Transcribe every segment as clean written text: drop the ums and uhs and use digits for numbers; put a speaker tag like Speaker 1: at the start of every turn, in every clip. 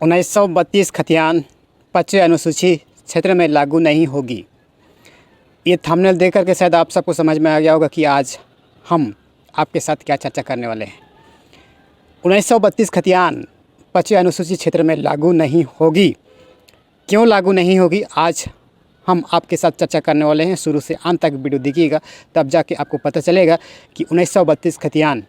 Speaker 1: 1932 खतियान 25 अनुसूची क्षेत्र में लागू नहीं होगी। ये थंबनेल देख कर के शायद आप सबको समझ में आ गया होगा कि आज हम आपके साथ क्या चर्चा करने वाले हैं। 1932 खतियान 25 अनुसूची क्षेत्र में लागू नहीं होगी। क्यों लागू नहीं होगी, आज हम आपके साथ चर्चा करने वाले हैं। शुरू से अंत तक वीडियो देखिएगा, तब जाके आपको पता चलेगा कि 1932 खतियान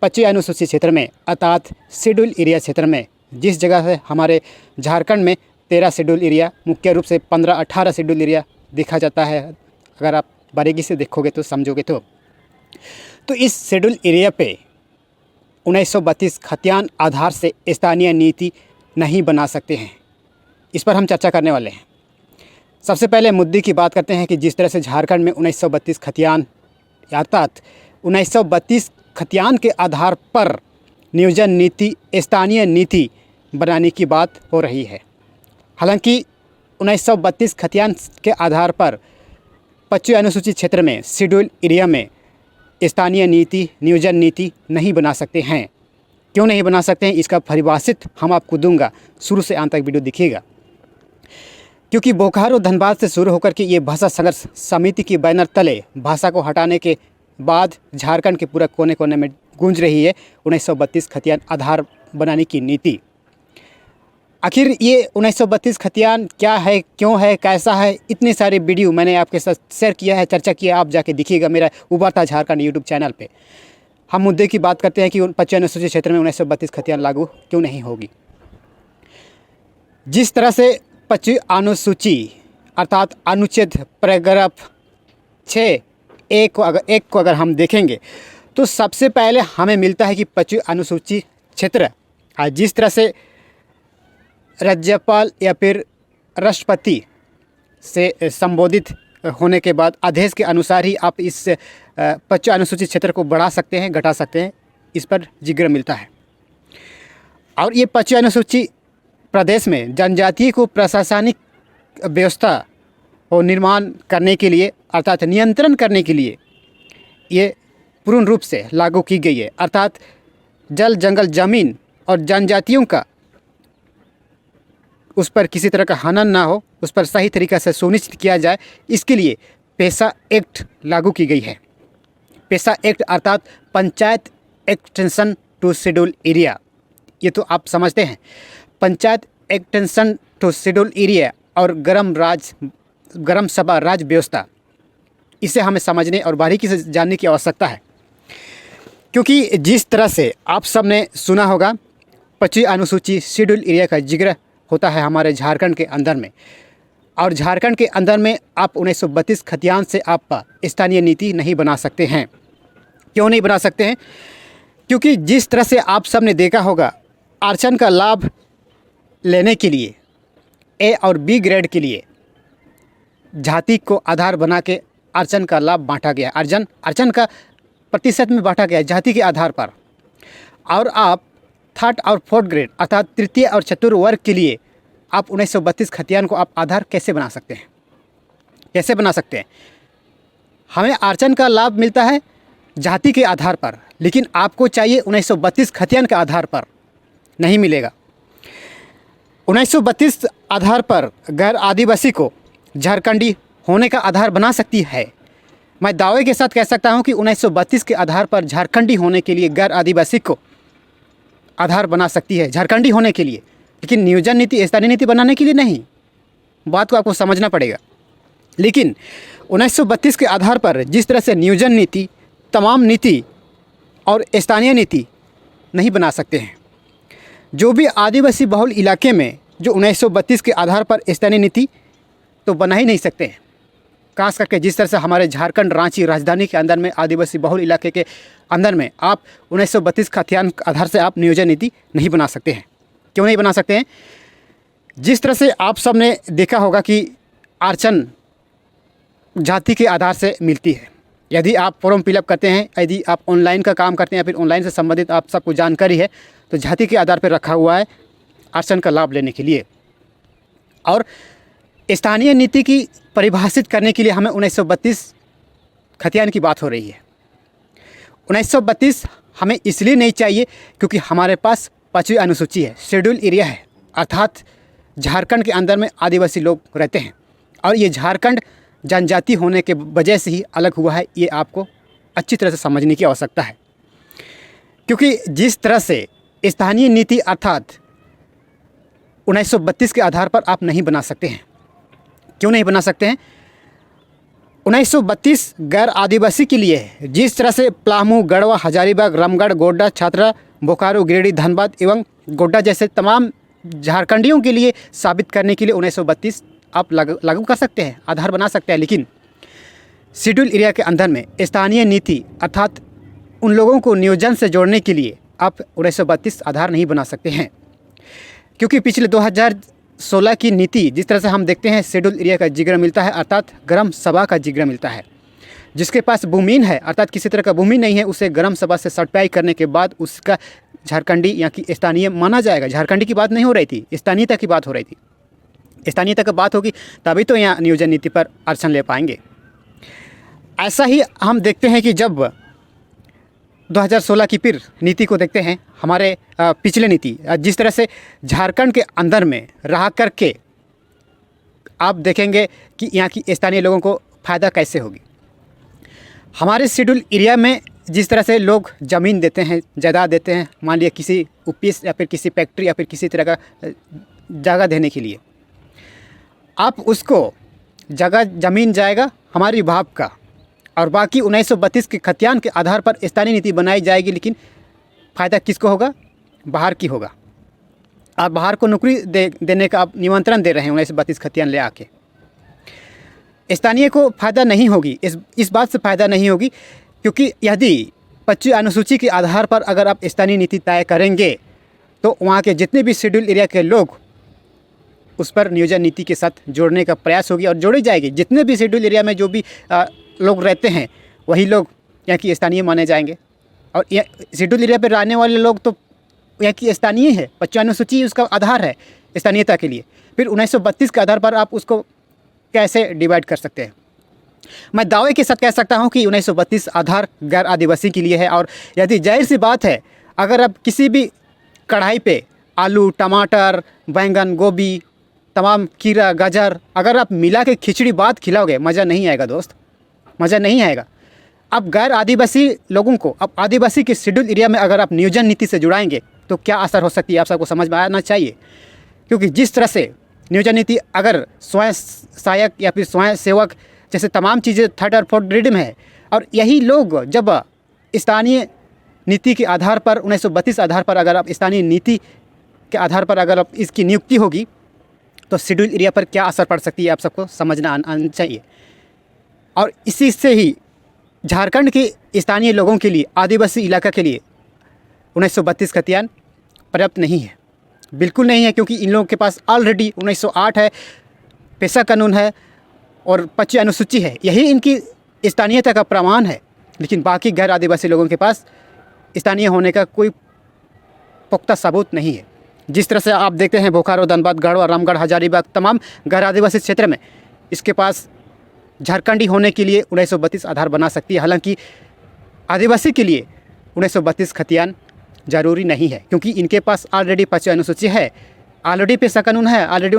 Speaker 1: 25 अनुसूची क्षेत्र में अर्थात शेड्यूल एरिया क्षेत्र में, जिस जगह से हमारे झारखंड में 13 शेड्यूल एरिया, मुख्य रूप से 15-18 शेड्यूल एरिया देखा जाता है। अगर आप बारीकी से देखोगे तो समझोगे तो इस शेड्यूल एरिया पे 1932 खतियान आधार से स्थानीय नीति नहीं बना सकते हैं। इस पर हम चर्चा करने वाले हैं। सबसे पहले मुद्दे की बात करते हैं कि जिस तरह से झारखंड में 1932 खतियान अर्थात 1932 खतियान के आधार पर नियोजन नीति, स्थानीय नीति बनाने की बात हो रही है। हालांकि 1932 खतियान के आधार पर 25 अनुसूचित क्षेत्र में शेड्यूल एरिया में स्थानीय नीति, नियोजन नीति नहीं बना सकते हैं। क्यों नहीं बना सकते हैं, इसका परिभाषित हम आपको दूंगा। शुरू से अंत तक वीडियो देखिएगा, क्योंकि बोकारो धनबाद से शुरू होकर के ये भाषा संघर्ष समिति की बैनर तले भाषा को हटाने के बाद झारखंड के पूरा कोने कोने में गूंज रही है 1932 खतियान आधार बनाने की नीति। आखिर ये 1932 खतियान क्या है, क्यों है, कैसा है, इतनी सारी वीडियो मैंने आपके साथ शेयर किया है, चर्चा किया। आप जाके देखिएगा मेरा उभरता झारखंड यूट्यूब चैनल पे। हम मुद्दे की बात करते हैं कि 25 अनुसूचित क्षेत्र में 1932 खतियान लागू क्यों नहीं होगी। जिस तरह से 25 अनुसूची अर्थात अनुच्छेद पैराग्राफ 6(a) को अगर हम देखेंगे तो सबसे पहले हमें मिलता है कि 25 अनुसूची क्षेत्र जिस तरह से राज्यपाल या फिर राष्ट्रपति से संबोधित होने के बाद आदेश के अनुसार ही आप इस 25 अनुसूचित क्षेत्र को बढ़ा सकते हैं, घटा सकते हैं, इस पर जिक्र मिलता है। और ये 25 अनुसूची प्रदेश में जनजाति को प्रशासनिक व्यवस्था और निर्माण करने के लिए अर्थात नियंत्रण करने के लिए ये पूर्ण रूप से लागू की गई है। अर्थात जल, जंगल, ज़मीन और जनजातियों का उस पर किसी तरह का हनन ना हो, उस पर सही तरीक़े से सुनिश्चित किया जाए, इसके लिए पेशा एक्ट लागू की गई है। पेशा एक्ट अर्थात panchayat extension to schedule area, ये तो आप समझते हैं। Panchayat extension to schedule area और ग्राम सभा राज व्यवस्था, इसे हमें समझने और बारीकी से जानने की आवश्यकता है। क्योंकि जिस तरह से आप सब ने सुना होगा 25 अनुसूची शेड्यूल एरिया का जिक्र होता है हमारे झारखंड के अंदर में, और झारखंड के अंदर में आप 1932 खतियान से आप स्थानीय नीति नहीं बना सकते हैं। क्यों नहीं बना सकते हैं? क्योंकि जिस तरह से आप सब ने देखा होगा आरक्षण का लाभ लेने के लिए ए और बी ग्रेड के लिए जाति को आधार बना के आरक्षण का लाभ बांटा गया, आरक्षण का प्रतिशत में बांटा गया जाति के आधार पर। और आप 3rd और 4th ग्रेड अर्थात तृतीय और चतुर्थ वर्ग के लिए आप 1932 खतियान को आप आधार कैसे बना सकते हैं? कैसे बना सकते हैं? हमें आरक्षण का लाभ मिलता है जाति के आधार पर, लेकिन आपको चाहिए 1932 खतियान के आधार पर, नहीं मिलेगा। 1932 आधार पर गैर आदिवासी को झारखंडी होने का आधार बना सकती है। मैं दावे के साथ कह सकता हूं कि 1932 के आधार पर झारखंडी होने के लिए गैर आदिवासी को आधार बना सकती है झारखंडी होने के लिए, लेकिन नियोजन नीति, स्थानीय नीति बनाने के लिए नहीं। बात को आपको समझना पड़ेगा। लेकिन 1932 के आधार पर जिस तरह से नियोजन नीति, तमाम नीति और स्थानीय नीति नहीं बना सकते हैं। जो भी आदिवासी बहुल इलाके में जो 1932 के आधार पर स्थानीय नीति तो बना ही नहीं सकते हैं। खास करके जिस तरह से हमारे झारखंड रांची राजधानी के अंदर में आदिवासी बहुल इलाके के अंदर में आप 1932 खतियान के आधार से आप नियोजन नीति नहीं बना सकते हैं। क्यों नहीं बना सकते हैं? जिस तरह से आप सब ने देखा होगा कि आरक्षण जाति के आधार से मिलती है। यदि आप फॉर्म फिलअप करते हैं, यदि आप ऑनलाइन का काम करते हैं या फिर ऑनलाइन से संबंधित आप सबको जानकारी है, तो जाति के आधार पर रखा हुआ है आरक्षण का लाभ लेने के लिए। और स्थानीय नीति की परिभाषित करने के लिए हमें 1932 खतियान की बात हो रही है। 1932 हमें इसलिए नहीं चाहिए क्योंकि हमारे पास 5वीं अनुसूची है, शेड्यूल एरिया है, अर्थात झारखंड के अंदर में आदिवासी लोग रहते हैं और ये झारखंड जनजाति होने के वजह से ही अलग हुआ है। ये आपको अच्छी तरह से समझने की आवश्यकता है, क्योंकि जिस तरह से स्थानीय नीति अर्थात 1932 के आधार पर आप नहीं बना सकते हैं। क्यों नहीं बना सकते हैं? 1932 गैर आदिवासी के लिए है। जिस तरह से पलामू, गढ़वा, हजारीबाग, रामगढ़, गोड्डा, छात्रा, बोकारो, गिरिडीह, धनबाद एवं गोड्डा जैसे तमाम झारखंडियों के लिए साबित करने के लिए 1932 आप लागू कर सकते हैं, आधार बना सकते हैं। लेकिन शेड्यूल एरिया के अंदर में स्थानीय नीति अर्थात उन लोगों को नियोजन से जोड़ने के लिए आप 1932 आधार नहीं बना सकते हैं, क्योंकि पिछले 2016 की नीति जिस तरह से हम देखते हैं शेड्यूल एरिया का जिक्र मिलता है अर्थात ग्राम सभा का जिक्र मिलता है। जिसके पास भूमिहीन है अर्थात किसी तरह का भूमि नहीं है, उसे ग्राम सभा से सर्टिफाई करने के बाद उसका झारखंडी या कि स्थानीय माना जाएगा। झारखंडी की बात नहीं हो रही थी, स्थानीयता की बात हो रही थी। स्थानीयता की बात होगी तभी तो यहाँ नियोजन नीति पर आरक्षण ले पाएंगे। ऐसा ही हम देखते हैं कि जब 2016 की फिर नीति को देखते हैं, हमारे पिछले नीति जिस तरह से झारखंड के अंदर में रह करके आप देखेंगे कि यहाँ की स्थानीय लोगों को फ़ायदा कैसे होगी। हमारे शेड्यूल एरिया में जिस तरह से लोग ज़मीन देते हैं, जायदाद देते हैं, मान लिया किसी ऑफिस या फिर किसी फैक्ट्री या फिर किसी तरह का जगह देने के लिए, आप उसको जगह ज़मीन जाएगा हमारे विभाग का और बाकी 1932 के खतियान के आधार पर स्थानीय नीति बनाई जाएगी। लेकिन फ़ायदा किसको होगा? बाहर की होगा। आप बाहर को नौकरी देने का आप निमंत्रण दे रहे हैं 1932 खतियान ले आके। स्थानीय को फ़ायदा नहीं होगी। इस बात से फ़ायदा नहीं होगी क्योंकि यदि 25 अनुसूची के आधार पर अगर आप स्थानीय नीति तय करेंगे तो वहाँ के जितने भी शेड्यूल एरिया के लोग उस पर नियोजन नीति के साथ जोड़ने का प्रयास होगी और जोड़ी जाएगी। जितने भी शेड्यूल एरिया में जो भी लोग रहते हैं वही लोग यहाँ की स्थानीय माने जाएंगे और शेड्यूल एरिया पर रहने वाले लोग तो यहाँ की स्थानीय है। 25 अनुसूची उसका आधार है स्थानीयता के लिए। फिर 1932 के आधार पर आप उसको कैसे डिवाइड कर सकते हैं? मैं दावे के साथ कह सकता हूँ कि 1932 आधार गैर आदिवासी के लिए है। और यदि जाहिर सी बात है, अगर आप किसी भी कढ़ाई पे आलू, टमाटर, बैंगन, गोभी, तमाम खीरा, गाजर अगर आप मिला के खिचड़ी भात खिलाओगे, मज़ा नहीं आएगा दोस्त, मज़ा नहीं आएगा। अब गैर आदिवासी लोगों को अब आदिवासी के शेड्यूल एरिया में अगर आप नियोजन नीति से जुड़ाएंगे तो क्या असर हो सकती है, आप सबको समझ में आना चाहिए। क्योंकि जिस तरह से नियोजन नीति अगर स्वयं सहायक या फिर स्वयं सेवक जैसे तमाम चीज़ें 3rd और 4th ग्रेड में है और यही लोग जब स्थानीय नीति के आधार पर 1932 आधार पर अगर आप स्थानीय नीति के आधार पर अगर आप इसकी नियुक्ति होगी तो शेड्यूल एरिया पर क्या असर पड़ सकती है, आप सबको समझना आना चाहिए। और इसी से ही झारखंड के स्थानीय लोगों के लिए, आदिवासी इलाका के लिए 1932 खतियान पर्याप्त नहीं है, बिल्कुल नहीं है। क्योंकि इन लोगों के पास ऑलरेडी 1908 है, पेशा कानून है और 25 अनुसूची है, यही इनकी स्थानीयता का प्रमाण है। लेकिन बाकी गैर आदिवासी लोगों के पास स्थानीय होने का कोई पुख्ता सबूत नहीं है। जिस तरह से आप देखते हैं बोकारो, धनबाद, गढ़वा, रामगढ़, हजारीबाग तमाम गैर आदिवासी क्षेत्र में इसके पास झारखंडी होने के लिए 1932 आधार बना सकती है। हालांकि आदिवासी के लिए 1932 खतियान ज़रूरी नहीं है क्योंकि इनके पास ऑलरेडी 25 अनुसूची है, ऑलरेडी पेशा कानून है, ऑलरेडी